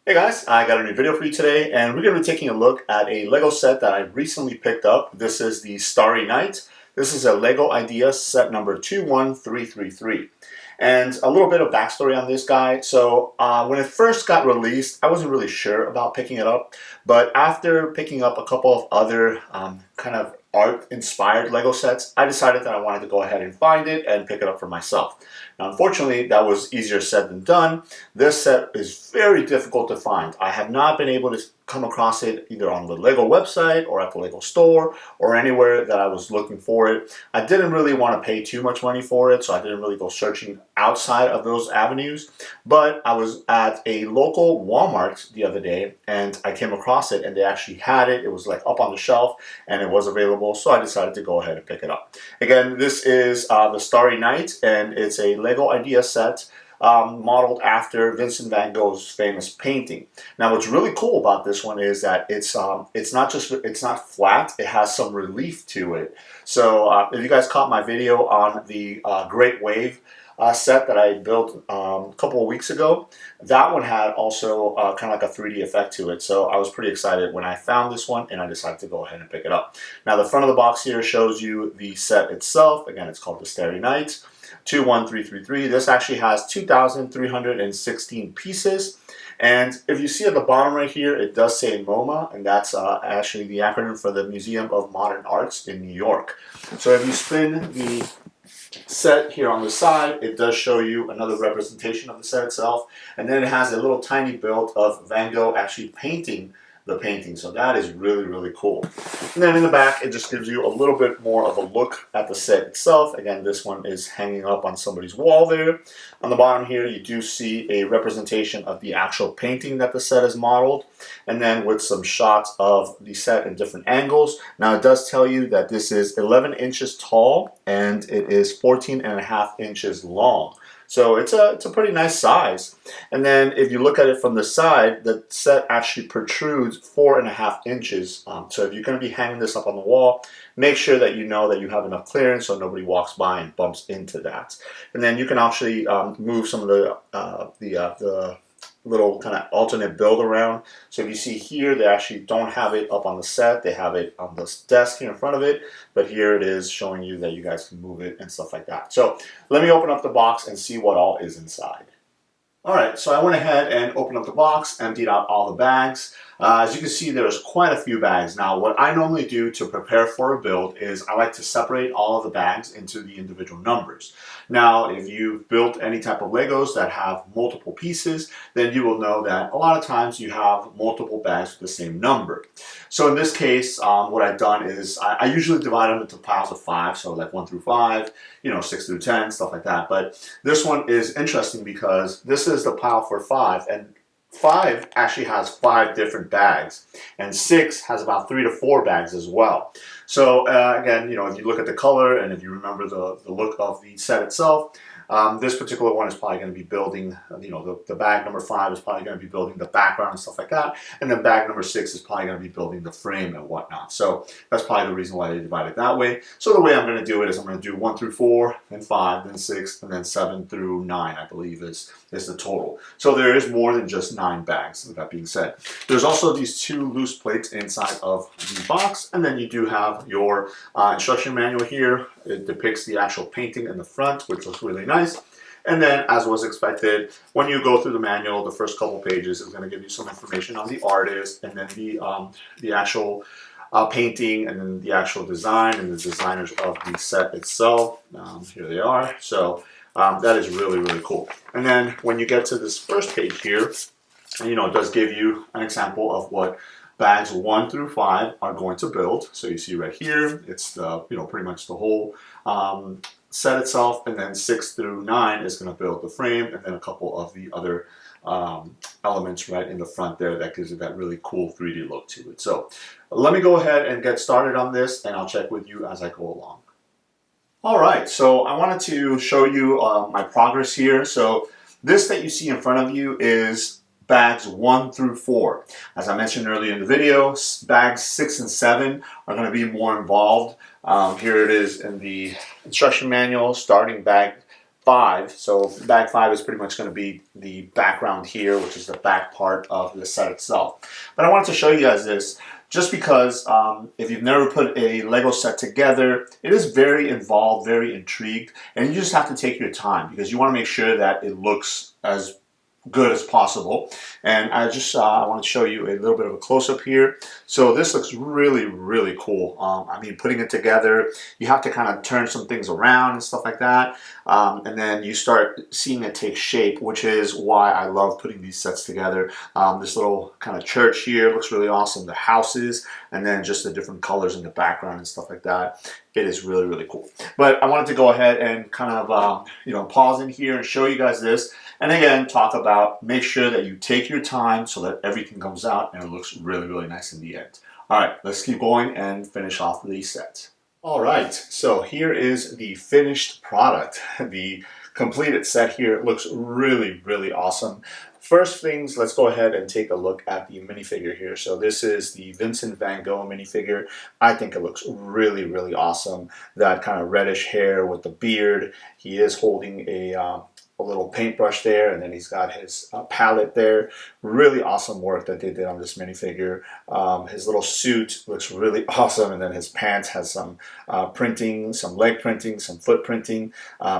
Hey guys, I got a new video for you today, and we're going to be taking a look at a Lego set that I recently picked up. This is the Starry Night. This is a Lego Idea set number 21333. And a little bit of backstory on this guy. So when it first got released, I wasn't really sure about picking it up, but after picking up a couple of other kind of art-inspired Lego sets, I decided that I wanted to go ahead and find it and pick it up for myself. Now, unfortunately, that was easier said than done. This set is very difficult to find. I have not been able to come across it either on the Lego website or at the Lego store or anywhere that I was looking for it. I didn't really want to pay too much money for it, so I didn't really go searching outside of those avenues. But I was at a local Walmart the other day and I came across it, and they actually had it. It was like up on the shelf and it was available, so I decided to go ahead and pick it up. Again, this is the Starry Night, and it's a Lego Idea set modeled after Vincent van Gogh's famous painting. Now, what's really cool about this one is that it's not flat; it has some relief to it. So, if you guys caught my video on the Great Wave set that I built a couple of weeks ago, that one had also kind of like a 3D effect to it. So I was pretty excited when I found this one, and I decided to go ahead and pick it up. Now, the front of the box here shows you the set itself. Again, it's called the Starry Night 21333. This actually has 2,316 pieces. And if you see at the bottom right here, it does say MoMA, and that's actually the acronym for the Museum of Modern Arts in New York. So if you spin the set here on the side, it does show you another representation of the set itself, and then it has a little tiny build of Van Gogh actually painting the painting. So that is really, really cool. And then in the back, it just gives you a little bit more of a look at the set itself. Again, this one is hanging up on somebody's wall there. On the bottom here, you do see a representation of the actual painting that the set is modeled, and then with some shots of the set in different angles. Now, it does tell you that this is 11 inches tall and it is 14.5 inches long. So it's a pretty nice size. And then if you look at it from the side, the set actually protrudes 4.5 inches. So if you're going to be hanging this up on the wall, make sure that you know that you have enough clearance so nobody walks by and bumps into that. And then you can actually move some of the little kind of alternate build around. So if you see here, they actually don't have it up on the set. They have it on the desk here in front of it, but here it is showing you that you guys can move it and stuff like that. So let me open up the box and see what all is inside. All right, so I went ahead and opened up the box, emptied out all the bags. As you can see, there's quite a few bags. Now, what I normally do to prepare for a build is I like to separate all of the bags into the individual numbers. Now, if you've built any type of Legos that have multiple pieces, then you will know that a lot of times you have multiple bags with the same number. So in this case, what I've done is I usually divide them into piles of 5, so like 1 through 5, 6 through 10, stuff like that. But this one is interesting because this is the pile for 5, and 5 actually has 5 different bags, and 6 has about 3 to 4 bags as well. So again, if you look at the color and if you remember the look of the set itself, this particular one is probably going to be building, the bag number 5 is probably going to be building the background and stuff like that. And then bag number 6 is probably going to be building the frame and whatnot. So that's probably the reason why they divide it that way. So the way I'm going to do it is I'm going to do 1 through 4, then 5, then 6, and then 7 through 9, I believe is the total. So there is more than just 9 bags, with that being said. There's also these 2 loose plates inside of the box, and then you do have your instruction manual here. It depicts the actual painting in the front, which looks really nice. And then, as was expected, when you go through the manual, the first couple pages is going to give you some information on the artist, and then the actual painting, and then the actual design, and the designers of the set itself. Here they are. So that is really, really cool. And then when you get to this first page here, it does give you an example of what bags 1 through 5 are going to build. So you see right here, it's pretty much the whole set itself, and then 6 through 9 is going to build the frame, and then a couple of the other elements right in the front there that gives it that really cool 3D look to it. So let me go ahead and get started on this, and I'll check with you as I go along. All right, so I wanted to show you my progress here. So this that you see in front of you is bags 1 through 4. As I mentioned earlier in the video, bags 6 and 7 are going to be more involved. Here it is in the instruction manual, starting bag 5. So bag 5 is pretty much going to be the background here, which is the back part of the set itself. But I wanted to show you guys this just because if you've never put a Lego set together, it is very involved, very intrigued, and you just have to take your time because you want to make sure that it looks as good as possible. And I want to show you a little bit of a close-up here. So this looks really, really cool. I mean, putting it together, you have to kind of turn some things around and stuff like that. And then you start seeing it take shape, which is why I love putting these sets together. This little kind of church here looks really awesome. The houses, and then just the different colors in the background and stuff like that. It is really, really cool. But I wanted to go ahead and kind of, pause in here and show you guys this. And again, talk about make sure that you take your time so that everything comes out and it looks really, really nice in the end. All right, let's keep going and finish off the set. All right, so here is the finished product. The completed set here. It looks really, really awesome. First things, let's go ahead and take a look at the minifigure here. So this is the Vincent van Gogh minifigure. I think it looks really, really awesome. That kind of reddish hair with the beard. He is holding a little paintbrush there, and then he's got his palette there. Really awesome work that they did on this minifigure. His little suit looks really awesome, and then his pants has some printing, some leg printing, some foot printing.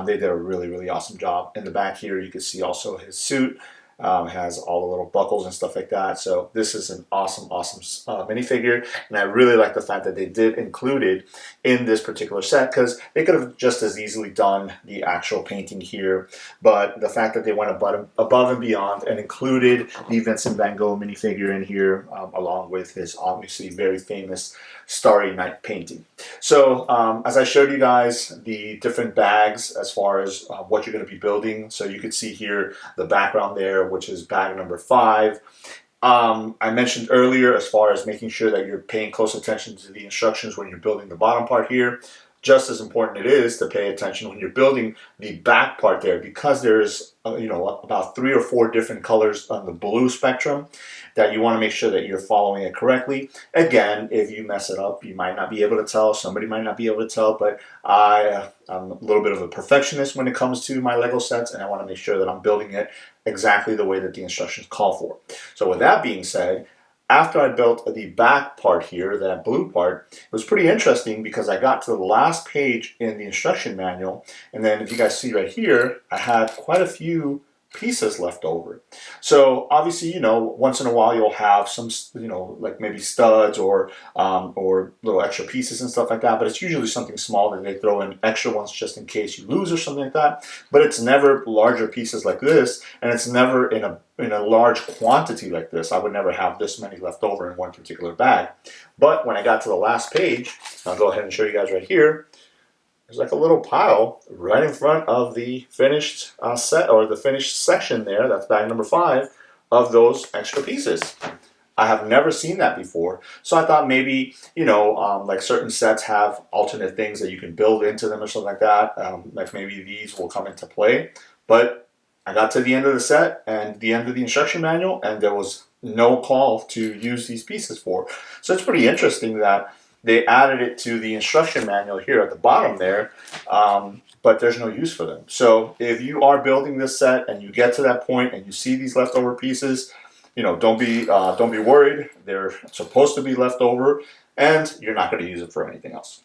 They did a really, really awesome job. In the back here, you can see also his suit. Has all the little buckles and stuff like that. So this is an awesome, awesome minifigure, and I really like the fact that they did include it in this particular set because they could have just as easily done the actual painting here, but the fact that they went above and beyond and included the Vincent van Gogh minifigure in here, along with his obviously very famous Starry Night painting. So as I showed you guys the different bags as far as what you're going to be building, so you can see here the background there, which is bag number 5. I mentioned earlier as far as making sure that you're paying close attention to the instructions when you're building the bottom part here. Just as important it is to pay attention when you're building the back part there, because there's about 3 or 4 different colors on the blue spectrum that you want to make sure that you're following it correctly. Again, if you mess it up, you might not be able to tell. Somebody might not be able to tell, but I'm a little bit of a perfectionist when it comes to my Lego sets, and I want to make sure that I'm building it exactly the way that the instructions call for. So with that being said, after I built the back part here, that blue part, it was pretty interesting because I got to the last page in the instruction manual, and then if you guys see right here, I had quite a few pieces left over. So obviously, once in a while you'll have some, like maybe studs or little extra pieces and stuff like that, but it's usually something small that they throw in extra ones just in case you lose or something like that. But it's never larger pieces like this, and it's never in a large quantity like this. I would never have this many left over in one particular bag. But when I got to the last page, I'll go ahead and show you guys right here. There's like a little pile right in front of the finished set, or the finished section there. That's bag number 5 of those extra pieces. I have never seen that before. So I thought maybe, like certain sets have alternate things that you can build into them or something like that. Like maybe these will come into play. But I got to the end of the set and the end of the instruction manual, and there was no call to use these pieces for. So it's pretty interesting that they added it to the instruction manual here at the bottom there, but there's no use for them. So if you are building this set and you get to that point and you see these leftover pieces, don't be worried. They're supposed to be left over, and you're not going to use it for anything else.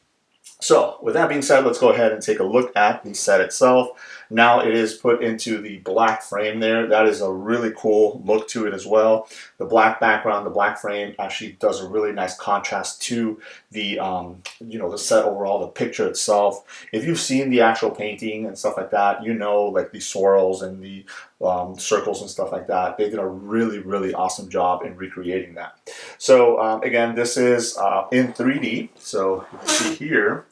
So with that being said, let's go ahead and take a look at the set itself. Now it is put into the black frame there. That is a really cool look to it as well. The black background, the black frame actually does a really nice contrast to the the set overall, the picture itself. If you've seen the actual painting and stuff like that, like the swirls and the circles and stuff like that. They did a really, really awesome job in recreating that. So again, this is in 3D. So you can see here,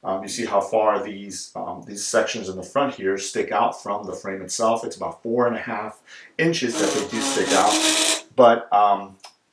you see how far these sections in the front here stick out from the frame itself. It's about 4.5 inches that they do stick out. But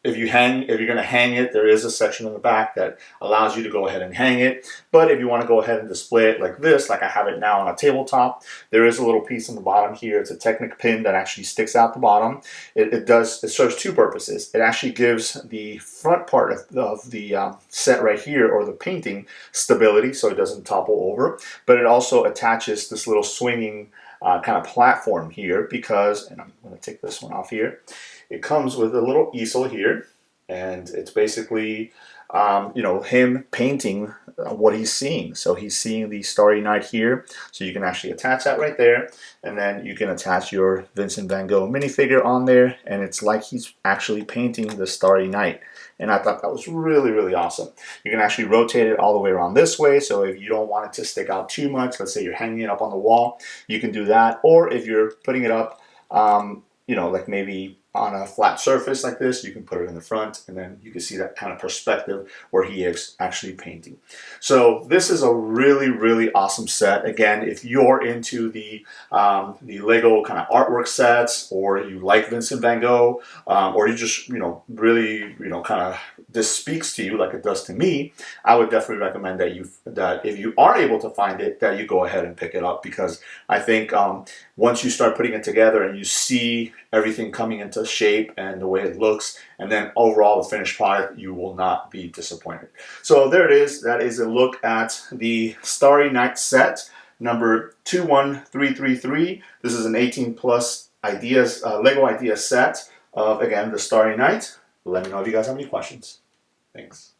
if you're going to hang it, there is a section in the back that allows you to go ahead and hang it. But if you want to go ahead and display it like this, like I have it now on a tabletop, there is a little piece on the bottom here. It's a Technic pin that actually sticks out the bottom. It serves two purposes. It actually gives the front part of the set right here, or the painting, stability so it doesn't topple over. But it also attaches this little swinging kind of platform here because, and I'm going to take this one off here, it comes with a little easel here, and it's basically you know, him painting what he's seeing. So he's seeing the Starry Night here, so you can actually attach that right there, and then you can attach your Vincent van Gogh minifigure on there, and it's like he's actually painting the Starry Night. And I thought that was really, really awesome. You can actually rotate it all the way around this way, so if you don't want it to stick out too much, let's say you're hanging it up on the wall, you can do that. Or if you're putting it up, you know, like maybe on a flat surface like this, you can put it in the front, and then you can see that kind of perspective where he is actually painting. So this is a really, really awesome set. Again, if you're into the Lego kind of artwork sets, or you like Vincent van Gogh, or you just, you know, really, you know, kind of this speaks to you like it does to me, I would definitely recommend that if you are able to find it, that you go ahead and pick it up, because I think once you start putting it together and you see everything coming into shape and the way it looks, and then overall the finished product, you will not be disappointed. So there it is. That is a look at the Starry Night set number 21333. This is an 18 plus ideas Lego idea set of, again, the Starry Night. Let me know if you guys have any questions. Thanks.